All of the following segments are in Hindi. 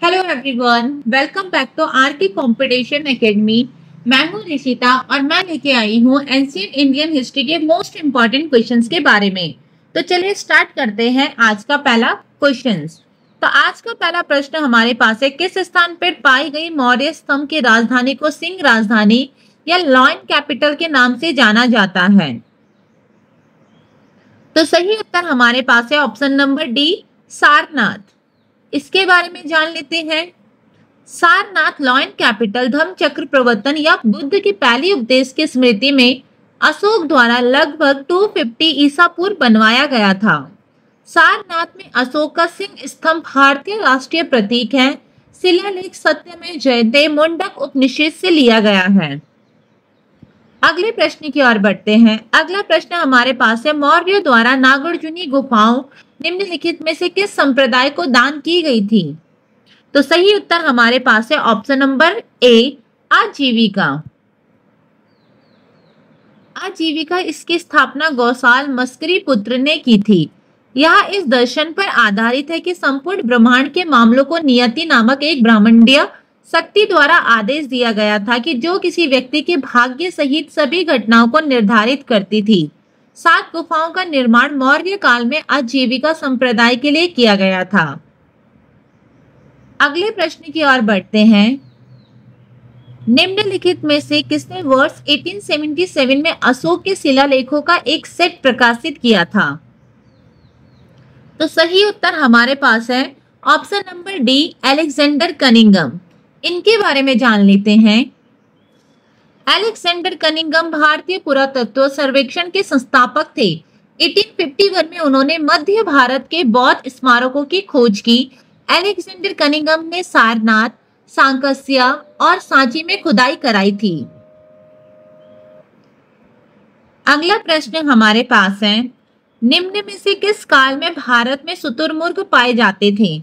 Hello everyone, welcome back to R K competition academy. मैं हूं ऋषिता और मैं लेके आई हूं एंशिएंट इंडियन हिस्ट्री के मोस्ट इम्पोर्टेंट क्वेश्चंस के बारे में। तो चलिए स्टार्ट करते हैं आज का पहला क्वेश्चंस। तो आज का पहला प्रश्न हमारे पास है, किस स्थान पर पाई गई मौर्य स्तंभ की राजधानी को सिंह राजधानी या लॉयन कैपिटल के नाम से जाना जाता है? तो सही उत्तर हमारे पास है ऑप्शन नंबर डी, सारनाथ। इसके बारे में जान लेते हैं। सारनाथ लॉयन कैपिटल धम्मचक्र प्रवर्तन या बुद्ध की पहली उपदेश की स्मृति में अशोक द्वारा लगभग 250 ईसा पूर्व बनवाया गया था। सारनाथ में अशोक का सिंह स्तंभ भारतीय राष्ट्रीय प्रतीक है। शिलालेख सत्यमेव जयते मुंडक उपनिषद से लिया गया है। अगले प्रश्न की ओर बढ़ते हैं। अगला प्रश्न हमारे पास है, मौर्यों द्वारा नागार्जुनी गुफाओं निम्नलिखित में से किस संप्रदाय को दान की गई थी? तो सही उत्तर हमारे पास है ऑप्शन नंबर ए, आजीविका। आजीविका इसकी स्थापना गौसाल मस्करी पुत्र ने की थी। यह इस दर्शन पर आधारित है कि संपूर्ण ब्रह्मांड के मामलों को नियति नामक एक ब्रह्मांडीय शक्ति द्वारा आदेश दिया गया था कि जो किसी व्यक्ति के भाग्य सहित सभी घटनाओं को निर्धारित करती थी। 7 गुफाओं का निर्माण मौर्य काल में आजीविका संप्रदाय के लिए किया गया था। अगले प्रश्न की ओर बढ़ते हैं। निम्नलिखित में से किसने वर्ष 1877 में अशोक के शिलालेखों का एक सेट प्रकाशित किया था? तो सही उत्तर हमारे पास है option number D, Alexander Cunningham. इनके बारे में जान लेते हैं। अलेक्जेंडर कनिंघम भारतीय पुरातत्व सर्वेक्षण के संस्थापक थे। 1851 में उन्होंने मध्य भारत के बौद्ध स्मारकों की खोज की। अलेक्जेंडर कनिंघम ने सारनाथ, सांकस्या और सांची में खुदाई कराई थी। अगला प्रश्न हमारे पास है, निम्न में से किस काल में भारत में शुतुरमुर्ग पाए जाते थे?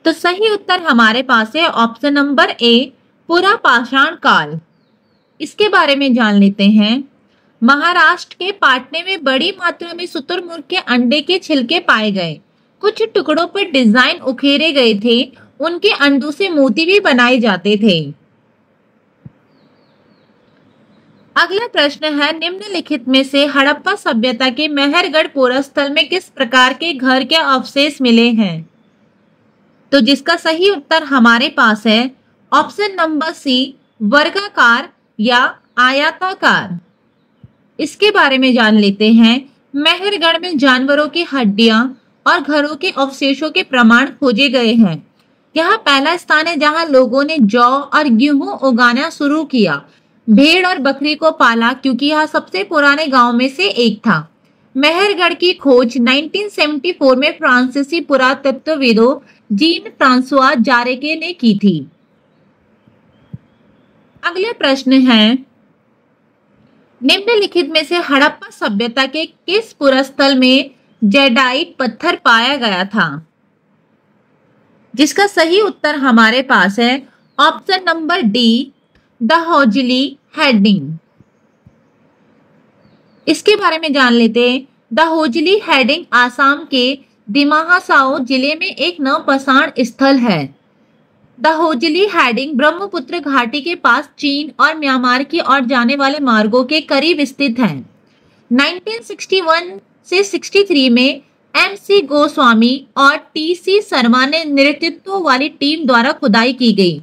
तो सही उत्तर हमारे पास है ऑप्शन नंबर ए, पुरापाषाण काल। इसके बारे में जान लेते हैं। महाराष्ट्र के पाटने में बड़ी मात्रा में शुतुरमुर्ग के अंडे के छिलके पाए गए। कुछ टुकड़ों पर डिजाइन उकेरे गए थे। उनके अंडों से मोती भी बनाए जाते थे। अगला प्रश्न है, निम्नलिखित में से हड़प्पा सभ्यता के मेहरगढ़ पोरस्थल में किस प्रकार के घर के अवशेष मिले हैं? तो जिसका सही उत्तर हमारे पास है ऑप्शन नंबर सी, वर्गाकार या आयताकार। इसके बारे में जान लेते हैं। मेहरगढ़ में जानवरों की हड्डियां और घरों के अवशेषों के प्रमाण खोजे गए हैं। यह पहला स्थान है जहां लोगों ने जौ और गेहूं उगाना शुरू किया। भेड़ और बकरी को पाला क्योंकि यह सबसे पुराने गांव में से एक था। मेहरगढ़ की खोज 1974 में फ्रांसीसी पुरातत्वविदों जीन फ्रांसुआ जारेके ने की थी। अगले प्रश्न है, निम्नलिखित में से हड़प्पा सभ्यता के किस पुरस्थल में जेडाइट पत्थर पाया गया था? जिसका सही उत्तर हमारे पास है ऑप्शन नंबर डी, दाहोजली हेडिंग। इसके बारे में जान लेते हैं। दाहोजली हेडिंग आसाम के दिमाहासाओ जिले में एक नवपसाण स्थल है। दाहोजली हेडिंग ब्रह्मपुत्र घाटी के पास चीन और म्यांमार की ओर जाने वाले मार्गों के करीब स्थित है। 1961 से 63 में MC गोस्वामी और TC शर्मा ने नेतृत्व वाली टीम द्वारा खुदाई की गई।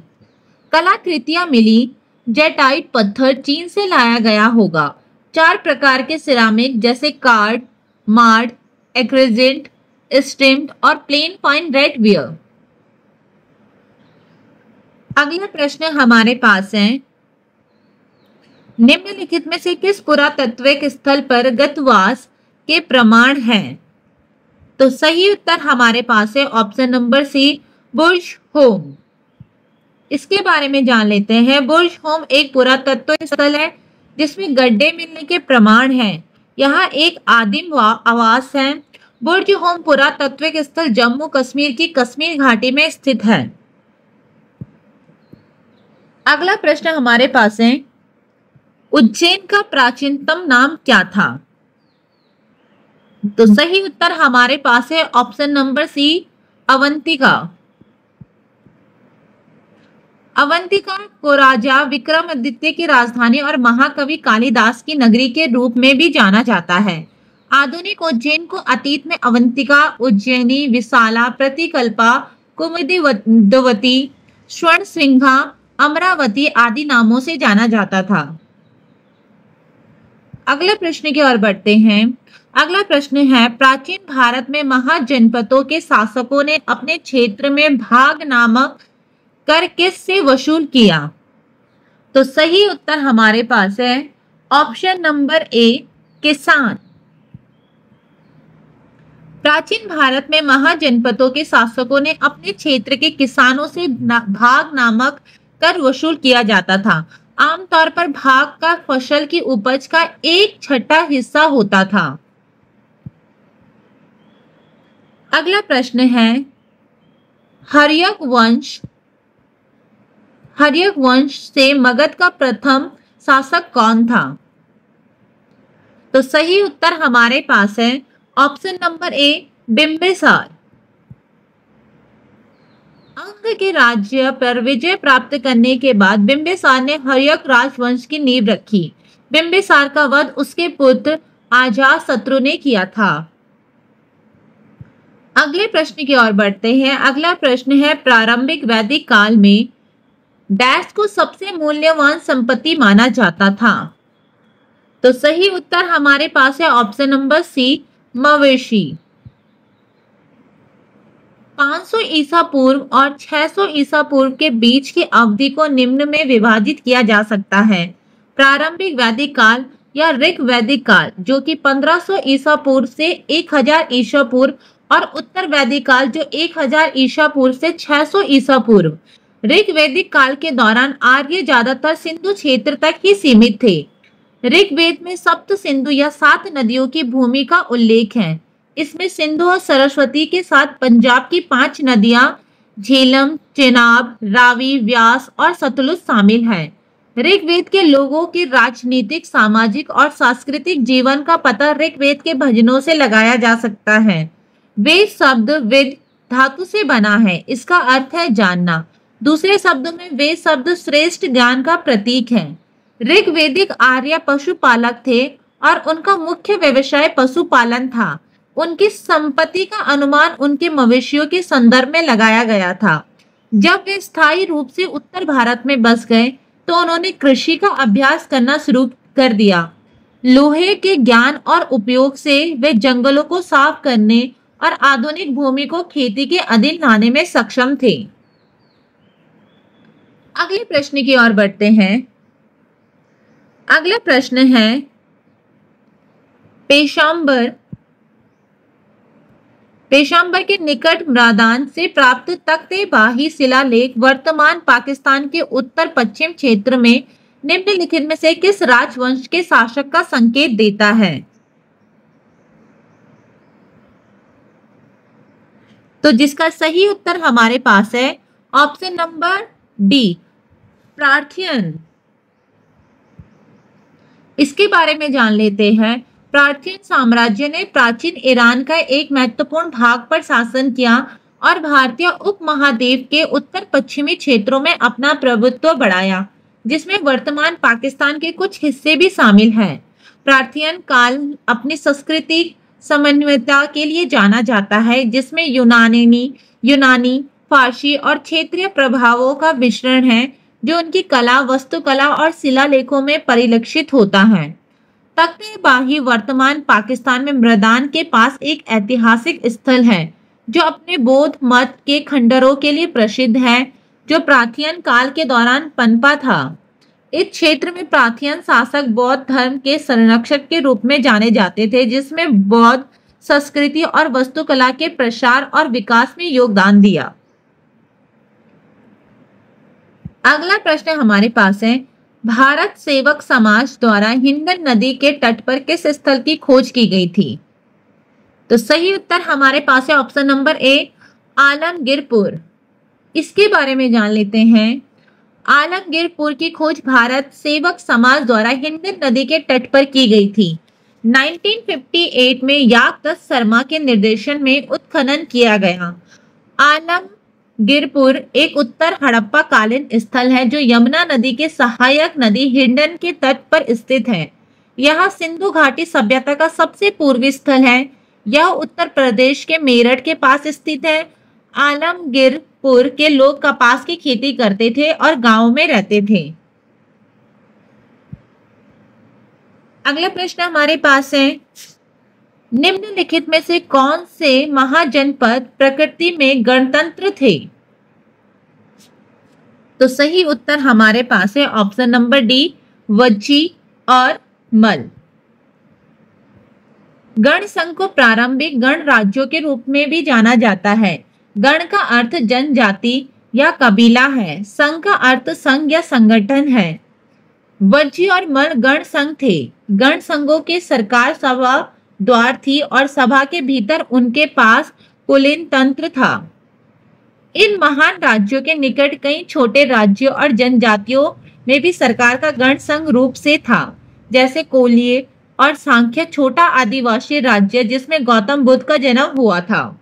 कलाकृतियां मिली। जेटाइट पत्थर चीन से लाया गया होगा। 4 प्रकार के सिरामिक जैसे कार्ड, मार्ड, एक्रेजेंट, स्ट्रिम्ड और प्लेन फाइन रेड वियर। अगला प्रश्न हमारे पास है, निम्नलिखित में से किस पुरातत्विक स्थल पर गतवास के प्रमाण हैं? तो सही उत्तर हमारे पास है ऑप्शन नंबर सी, बुर्ज होम। इसके बारे में जान लेते हैं। बुर्ज होम एक पुरातत्व स्थल है जिसमें गड्ढे मिलने के प्रमाण हैं। यहाँ एक आदिम आवास है। बुर्ज होम पुरातत्विक स्थल जम्मू कश्मीर की कश्मीर घाटी में स्थित है। अगला प्रश्न हमारे पास है, उज्जैन का प्राचीनतम नाम क्या था? तो सही उत्तर हमारे पास है option number C, Avantika. Avantika को राजा विक्रमादित्य की राजधानी और महाकवि कालिदास की नगरी के रूप में भी जाना जाता है। आधुनिक उज्जैन को अतीत में अवंतिका, उज्जैनी, विशाला, प्रतिकल्पा, कुमुदवती, स्वर्णसिंघा, अमरावती आदि नामों से जाना जाता था। अगले प्रश्न की ओर बढ़ते हैं। अगला प्रश्न है, प्राचीन भारत में महाजनपदों के शासकों ने अपने क्षेत्र में भाग नामक कर किससे वसूल किया? तो सही उत्तर हमारे पास है ऑप्शन नंबर ए, किसान। प्राचीन भारत में महाजनपदों के शासकों ने अपने क्षेत्र के किसानों से भाग नामक कर वसूल किया जाता था। आमतौर पर भाग का फसल की उपज का 1/6 हिस्सा होता था। अगला प्रश्न है, हर्यक वंश से मगध का प्रथम शासक कौन था? तो सही उत्तर हमारे पास है ऑप्शन नंबर ए, बिंबिसार। अंग के राज्य पर विजय प्राप्त करने के बाद बिंबिसार ने हर्यक राजवंश की नींव रखी। बिंबिसार का वध उसके पुत्र अजातशत्रु ने किया था। अगले प्रश्न की ओर बढ़ते हैं। अगला प्रश्न है, प्रारंभिक वैदिक काल में डैश को सबसे मूल्यवान संपत्ति माना जाता था? तो सही उत्तर हमारे पास है ऑप्शन नंबर सी, मवेशी। 500 ईसा पूर्व और 600 ईसा पूर्व के बीच की अवधि को निम्न में विभाजित किया जा सकता है। प्रारंभिक वैदिक काल या ऋग वैदिक काल, जो कि 1500 ईसा पूर्व से 1000 ईसा पूर्व, और उत्तर वैदिक काल जो 1000 ईसा पूर्व से 600 ईसा पूर्व। ऋग वैदिक काल के दौरान आर्य ज्यादातर सिंधु क्षेत्र तक ही सीमित थे। ऋग्वेद में सप्त सिंधु या 7 नदियों की भूमि का उल्लेख है। इसमें सिंधु और सरस्वती के साथ पंजाब की 5 नदियां झेलम, चेनाब, रावी, व्यास और सतलुज शामिल हैं। ऋग्वेद के लोगों के राजनीतिक, सामाजिक और सांस्कृतिक जीवन का पता ऋग्वेद के भजनों से लगाया जा सकता है। वेद शब्द विद धातु से बना है, इसका अर्थ है जानना। दूसरे शब्दों में वेद शब्द श्रेष्ठ ज्ञान का प्रतीक है। ऋग्वेदिक आर्य पशुपालक थे और उनका मुख्य व्यवसाय पशुपालन था। उनकी संपत्ति का अनुमान उनके मवेशियों के संदर्भ में लगाया गया था। जब वे स्थायी रूप से उत्तर भारत में बस गए तो उन्होंने कृषि का अभ्यास करना शुरू कर दिया। लोहे के ज्ञान और उपयोग से वे जंगलों को साफ करने और आधुनिक भूमि को खेती के अधीन लाने में सक्षम थे। अगले प्रश्न की ओर बढ़ते हैं। अगला प्रश्न है, पेशाम्बर के निकट मैदान से प्राप्त तख्तेबाही शिलालेख वर्तमान पाकिस्तान के उत्तर पश्चिम क्षेत्र में निम्नलिखित में से किस राजवंश के शासक का संकेत देता है? तो जिसका सही उत्तर हमारे पास है ऑप्शन नंबर डी, पार्थियन। इसके बारे में जान लेते हैं। पार्थियन साम्राज्य ने प्राचीन ईरान का एक महत्वपूर्ण भाग पर शासन किया और भारतीय उपमहाद्वीप के उत्तर पश्चिमी क्षेत्रों में अपना प्रभुत्व बढ़ाया, जिसमें वर्तमान पाकिस्तान के कुछ हिस्से भी शामिल हैं। पार्थियन काल अपनी सांस्कृतिक समन्वयता के लिए जाना जाता है, जिसमें यूनानी, फारसी और क्षेत्रीय प्रभावों का मिश्रण है, जो उनकी कला, वास्तुकला और शिलालेखों में परिलक्षित होता है। तख्तेबाही वर्तमान पाकिस्तान में मैदान के पास एक ऐतिहासिक स्थल है, जो अपने बौद्ध मत के खंडरों के लिए प्रसिद्ध है, जो प्राचीन काल के दौरान पनपा था। इस क्षेत्र में प्राचीन शासक बौद्ध धर्म के संरक्षक के रूप में जाने जाते थे, जिसमें बौद्ध संस्कृति और वास्तुकला के प्रसार और विकास में योगदान दिया। अगला प्रश्न हमारे पास है, भारत सेवक समाज द्वारा हिंडन नदी के तट पर किस स्थल की खोज की गई थी? तो सही उत्तर हमारे पास है ऑप्शन नंबर ए, आलमगीरपुर। इसके बारे में जान लेते हैं। आलमगीरपुर की खोज भारत सेवक समाज द्वारा हिंडन नदी के तट पर की गई थी। 1958 में याक दत्त शर्मा के निर्देशन में उत्खनन किया गया। गिरपुर एक उत्तर हड़प्पा कालीन स्थल है जो यमुना नदी के सहायक नदी हिंडन के तट पर स्थित है। यह सिंधु घाटी सभ्यता का सबसे पूर्वी स्थल है। यह उत्तर प्रदेश के मेरठ के पास स्थित है। आलमगीरपुर के लोग कपास की खेती करते थे और गांव में रहते थे। अगला प्रश्न हमारे पास है, निम्नलिखित में से कौन से महाजनपद प्रकृति में गणतंत्र थे? तो सही उत्तर हमारे पास है ऑप्शन नंबर डी, वज्जी और मल। गण संघ को प्रारंभिक गण राज्यों के रूप में भी जाना जाता है। गण का अर्थ जनजाति या कबीला है। संघ का अर्थ संघ या संगठन है। वज्जी और मल गण संघ थे। गण संघों के सरकार सभा द्वार थी और सभा के भीतर उनके पास कुलीन तंत्र था। इन महान राज्यों के निकट कई छोटे राज्यों और जनजातियों में भी सरकार का गण संघ रूप से था, जैसे कोलिय और सांख्य छोटा आदिवासी राज्य जिसमें गौतम बुद्ध का जन्म हुआ था।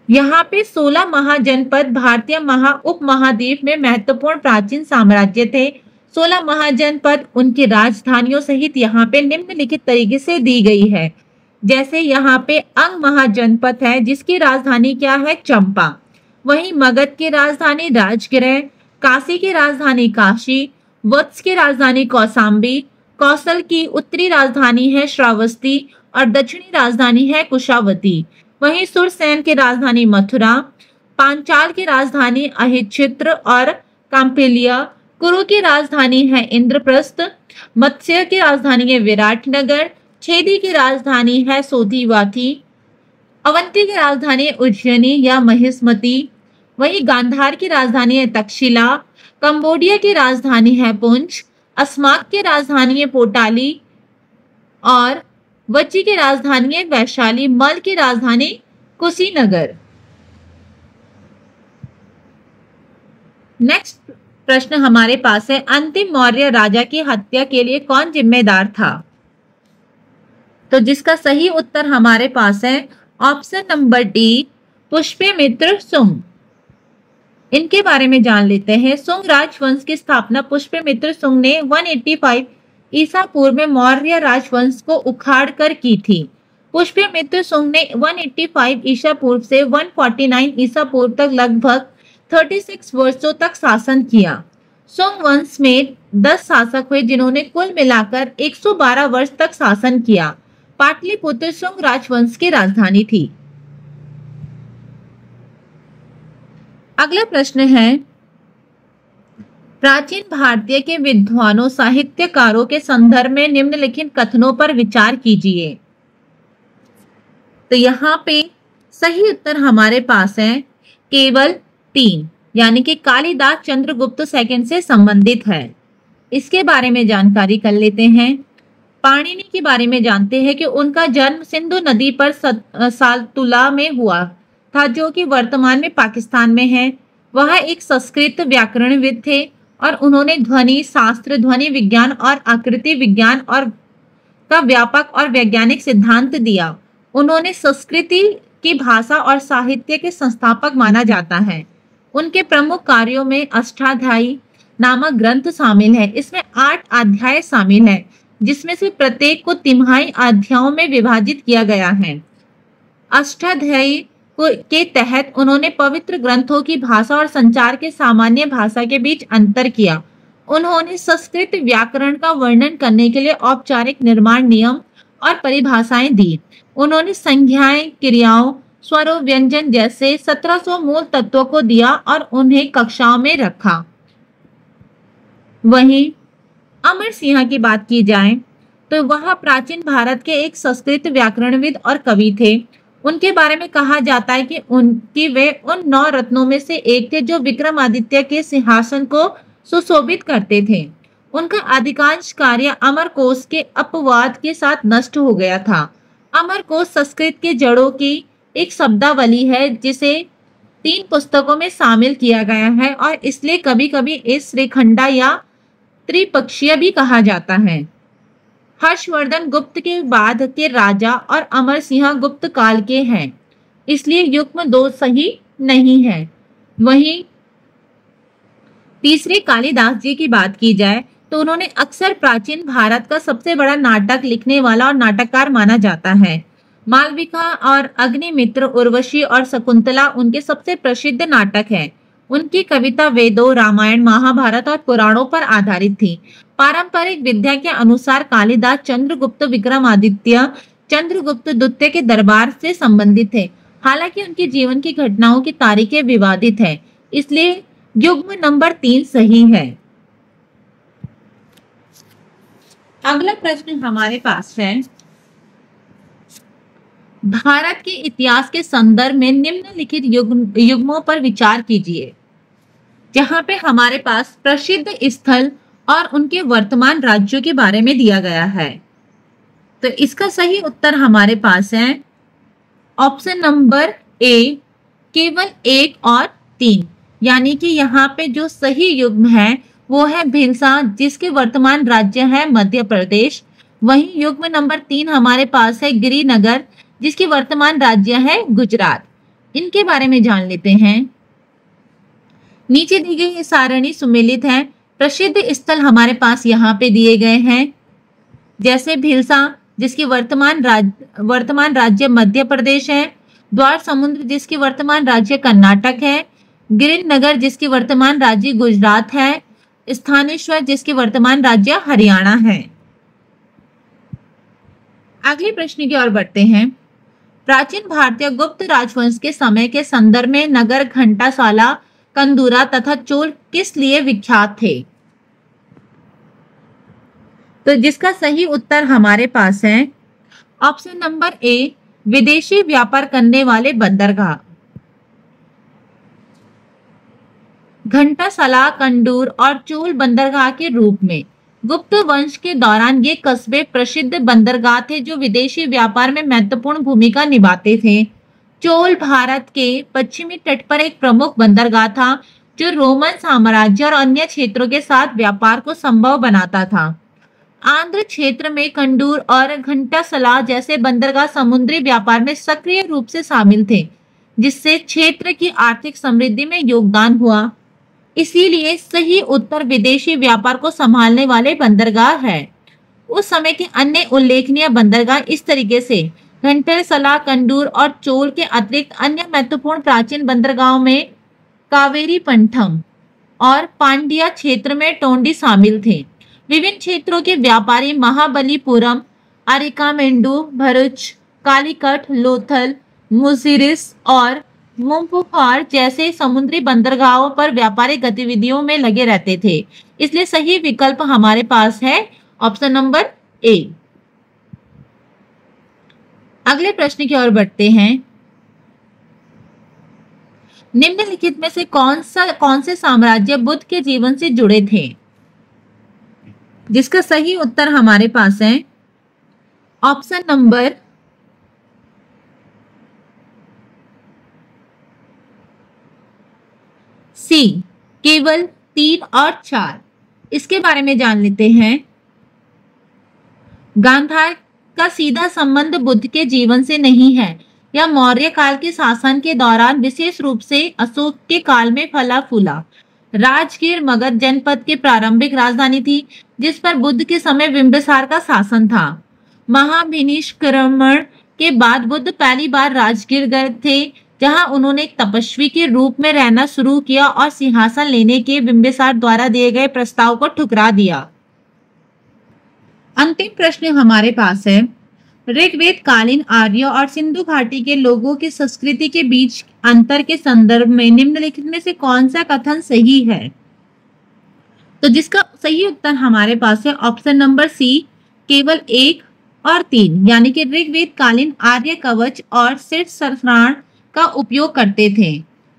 यहाँ पे 16 महाजनपद भारतीय उपमहाद्वीप में महत्वपूर्ण प्राचीन साम्राज्य थे। 16 महाजनपद उनकी राजधानियों सहित यहाँ पे निम्नलिखित तरीके से दी गई है। जैसे यहाँ पे अंग महाजनपद है जिसकी राजधानी क्या है, चंपा। वहीं मगध की राजधानी राजगृह, काशी की राजधानी काशी, वत्स की राजधानी कौशाम्बी, कौशल की उत्तरी राजधानी है श्रावस्ती और दक्षिणी राजधानी है कुशावती। वहीं सुरसेन की राजधानी मथुरा, पांचाल की राजधानी अहिच्छित्र और काम्पिलिया, कुरु की राजधानी है इंद्रप्रस्थ, मत्स्य की राजधानी है विराटनगर, छेदी की राजधानी है सोधिवाती, अवंती की राजधानी है उज्जैनी या महिष्मती। वहीं गांधार की राजधानी है तक्षशिला, कंबोडिया की राजधानी है पुंछ, अस्माक की राजधानी है पोटाली और वज्जी की राजधानी है वैशाली, मल की राजधानी कुशीनगर। नेक्स्ट प्रश्न हमारे पास है, अंतिम मौर्य राजा की हत्या के लिए कौन जिम्मेदार था? तो जिसका सही उत्तर हमारे पास है ऑप्शन नंबर डी, पुष्यमित्र सुंग। इनके बारे में जान लेते हैं। सुंग राजवंश की स्थापना पुष्यमित्र सुंग ने 185 ईसा पूर्व में मौर्य राजवंश को उखाड़ कर की थी। पुष्यमित्र सुंग ने 185 ईसा पूर्व से 149 ईसा पूर्व तक लगभग 36 वर्षों तक शासन किया। सुंग वंश में 10 शासक हुए जिन्होंने कुल मिलाकर 112 वर्ष तक शासन किया। पाटलिपुत्र सुंग राजवंश की राजधानी थी। अगला प्रश्न है, प्राचीन भारतीय के विद्वानों साहित्यकारों के संदर्भ में निम्नलिखित कथनों पर विचार कीजिए। तो यहाँ पे सही उत्तर हमारे पास है केवल 3, यानी कि कालिदास चंद्रगुप्त सेकंड से संबंधित है। इसके बारे में जानकारी कर लेते हैं। पाणिनि के बारे में जानते हैं कि उनका जन्म सिंधु नदी पर सालतुला में हुआ था, जो कि वर्तमान में पाकिस्तान में है। वह एक संस्कृत व्याकरणविद थे और उन्होंने ध्वनि शास्त्र, ध्वनि विज्ञान और आकृति विज्ञान और का व्यापक और वैज्ञानिक सिद्धांत दिया। उन्होंने संस्कृति की भाषा और साहित्य के संस्थापक माना जाता है। उनके प्रमुख कार्यों में अष्टाध्यायी नामक ग्रंथ शामिल है। इसमें 8 अध्याय शामिल हैं, जिसमें से प्रत्येक को तिमाही अध्यायों में विभाजित किया गया है। अष्टाध्यायी के तहत उन्होंने पवित्र ग्रंथों की भाषा और संचार के सामान्य भाषा के बीच अंतर किया। उन्होंने संस्कृत व्याकरण का वर्णन करने के लिए औपचारिक निर्माण नियम और परिभाषाएं दी। उन्होंने संज्ञाएं, क्रियाओं, स्वरों, व्यंजन जैसे 1700 मूल तत्वों को दिया और उन्हें कक्षाओं में रखा। वहीं अमर सिंह की बात की जाए तो वह प्राचीन भारत के एक संस्कृत व्याकरणविद और कवि थे। उनके बारे में कहा जाता है कि वे उन 9 रत्नों में से एक थे जो विक्रमादित्य के सिंहासन को सुशोभित करते थे। उनका अधिकांश कार्य अमरकोश के अपवाद के साथ नष्ट हो गया था। अमरकोश संस्कृत के जड़ों की एक शब्दावली है जिसे 3 पुस्तकों में शामिल किया गया है और इसलिए कभी कभी इस श्रीखंडा या त्रिपक्षीय भी कहा जाता है। हर्षवर्धन गुप्त के बाद के राजा और अमर सिंह गुप्त काल के हैं। इसलिए युग्म 2 सही नहीं है। वहीं तीसरे कालिदास जी की बात की जाए तो उन्होंने अक्सर प्राचीन भारत का सबसे बड़ा नाटक लिखने वाला और नाटककार माना जाता है। मालविका और अग्निमित्र, उर्वशी और शकुंतला उनके सबसे प्रसिद्ध नाटक हैं। उनकी कविता वेदों, रामायण, महाभारत और पुराणों पर आधारित थी। पारंपरिक विद्या के अनुसार कालिदास चंद्रगुप्त विक्रमादित्य चंद्रगुप्त द्वितीय के दरबार से संबंधित थे। हालांकि उनके जीवन की घटनाओं की तारीखें विवादित है, इसलिए युग्म नंबर 3 सही है। अगला प्रश्न हमारे पास है, भारत के इतिहास के संदर्भ में निम्नलिखित युग्मों पर विचार कीजिए। जहां पे हमारे पास प्रसिद्ध स्थल और उनके वर्तमान राज्यों के बारे में दिया गया है। तो इसका सही उत्तर हमारे पास है ऑप्शन नंबर ए, केवल 1 और 3। यानी कि यहाँ पे जो सही युग्म है वो है भिलसा, जिसके वर्तमान राज्य है मध्य प्रदेश। वहीं युग्म नंबर 3 हमारे पास है गिरिनगर, जिसकी वर्तमान राज्य है गुजरात। इनके बारे में जान लेते हैं। नीचे दी गई सारणी सुमेलित है। प्रसिद्ध स्थल हमारे पास यहाँ पे दिए गए हैं, जैसे भिलसा, जिसकी वर्तमान राज्य मध्य प्रदेश है। द्वार समुद्र, जिसकी वर्तमान राज्य कर्नाटक है। गिरिनगर, जिसकी वर्तमान राज्य गुजरात है। स्थानेश्वर, जिसकी वर्तमान राज्य हरियाणा है। अगले प्रश्न की ओर बढ़ते हैं। प्राचीन भारतीय गुप्त राजवंश के समय के संदर्भ में नगर घंटासाला, कंदूरा तथा चोल किस लिए विख्यात थे? तो जिसका सही उत्तर हमारे पास है ऑप्शन नंबर ए, विदेशी व्यापार करने वाले बंदरगाह। घंटासाला, कंदूर और चोल बंदरगाह के रूप में गुप्त वंश के दौरान ये कस्बे प्रसिद्ध बंदरगाह थे जो विदेशी व्यापार में महत्वपूर्ण भूमिका निभाते थे। चोल भारत के पश्चिमी तट पर एक प्रमुख बंदरगाह था जो रोमन साम्राज्य और अन्य क्षेत्रों के साथ व्यापार को संभव बनाता था। आंध्र क्षेत्र में कंदूर और घंटासला जैसे बंदरगाह समुद्री व्यापार में सक्रिय रूप से शामिल थे, जिससे क्षेत्र की आर्थिक समृद्धि में योगदान हुआ। इसीलिए सही उत्तर विदेशी व्यापार को संभालने वाले बंदरगाह है। उस समय के अन्य उल्लेखनीय बंदरगाह इस तरीके से घंटासला, कंदूर और चोल के अतिरिक्त अन्य महत्वपूर्ण प्राचीन बंदरगाहों में कावेरीपट्टनम और पांड्या क्षेत्र में टोंडी शामिल थे। विभिन्न क्षेत्रों के व्यापारी महाबलीपुरम, अरिकामेंडू, भरूच, कालीकट, लोथल, मुजिरिस और मुंपुहार जैसे समुद्री बंदरगाहों पर व्यापारिक गतिविधियों में लगे रहते थे। इसलिए सही विकल्प हमारे पास है ऑप्शन नंबर ए। अगले प्रश्न की ओर बढ़ते हैं। निम्नलिखित में से कौन से साम्राज्य बुद्ध के जीवन से जुड़े थे? जिसका सही उत्तर हमारे पास है ऑप्शन नंबर सी, केवल 3 और 4। इसके बारे में जान लेते हैं। गांधार का सीधा संबंध बुद्ध के जीवन से नहीं है। यह मौर्य काल के शासन के दौरान विशेष रूप से अशोक के काल में फला फूला। राजगीर मगध जनपद की प्रारंभिक राजधानी थी, जिस पर बुद्ध के समय बिंबिसार का शासन था। महाभिनिष्क्रमण के बाद बुद्ध पहली बार राजगीर गए थे, जहां उन्होंने एक तपस्वी के रूप में रहना शुरू किया और सिंहासन लेने के बिंबिसार द्वारा दिए गए प्रस्ताव को ठुकरा दिया। अंतिम प्रश्न हमारे पास है। ऋग्वेद कालीन आर्य और सिंधु घाटी के लोगों की संस्कृति के बीच अंतर के संदर्भ में निम्नलिखित में से कौन सा कथन सही है? तो जिसका सही उत्तर हमारे पास है ऑप्शन नंबर सी, केवल 1 और 3। यानी कि ऋग्वेद कालीन आर्य कवच और शीर्षस्त्राण का उपयोग करते थे,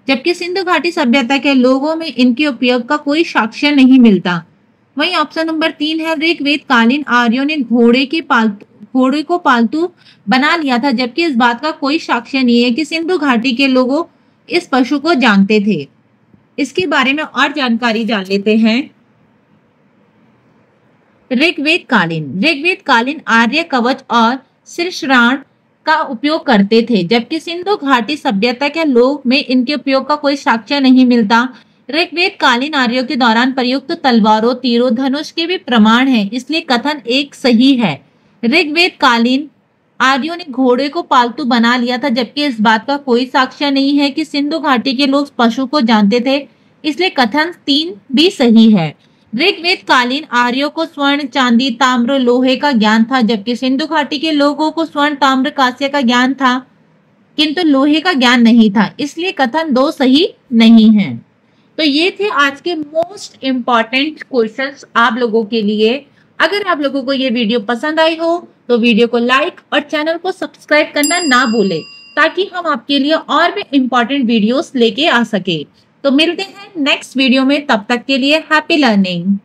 जबकि सिंधु घाटी सभ्यता के लोगों में इनके उपयोग का कोई साक्ष्य नहीं मिलता। वहीं ऑप्शन नंबर 3 है, ऋग्वेद कालीन आर्यों ने घोड़े को पालतू बना लिया था, जबकि इस बात का कोई साक्ष्य नहीं है कि सिंधु घाटी के लोगों इस पशु को जानते थे। इसके बारे में और जानकारी जान लेते हैं। ऋग्वेद कालीन आर्य कवच और शीर्षस्त्राण का उपयोग करते थे, जबकि सिंधु घाटी सभ्यता के लोग में इनके उपयोग का कोई साक्ष्य नहीं मिलता। ऋग्वेद कालीन आर्यों के दौरान प्रयुक्त तलवारों, तीरों, धनुष के भी प्रमाण हैं, इसलिए कथन एक सही है। ऋग्वेद कालीन आर्यों ने घोड़े को पालतू बना लिया था, जबकि इस बात का कोई साक्ष्य नहीं है कि सिंधु घाटी के लोग पशु को जानते थे, इसलिए कथन 3 भी सही है। ऋग्वेद कालीन आर्यों को स्वर्ण, चांदी, ताम्र, लोहे का ज्ञान था, जबकि सिंधु घाटी के लोगों को स्वर्ण, ताम्र, कांस्य का ज्ञान था, किंतु लोहे का ज्ञान नहीं था, इसलिए कथन 2 सही नहीं है। तो ये थे आज के मोस्ट इंपॉर्टेंट क्वेश्चंस आप लोगों के लिए। अगर आप लोगों को ये वीडियो पसंद आई हो तो वीडियो को लाइक और चैनल को सब्सक्राइब करना ना भूलें, ताकि हम आपके लिए और भी इंपॉर्टेंट वीडियोस लेके आ सके। तो मिलते हैं नेक्स्ट वीडियो में, तब तक के लिए हैप्पी लर्निंग।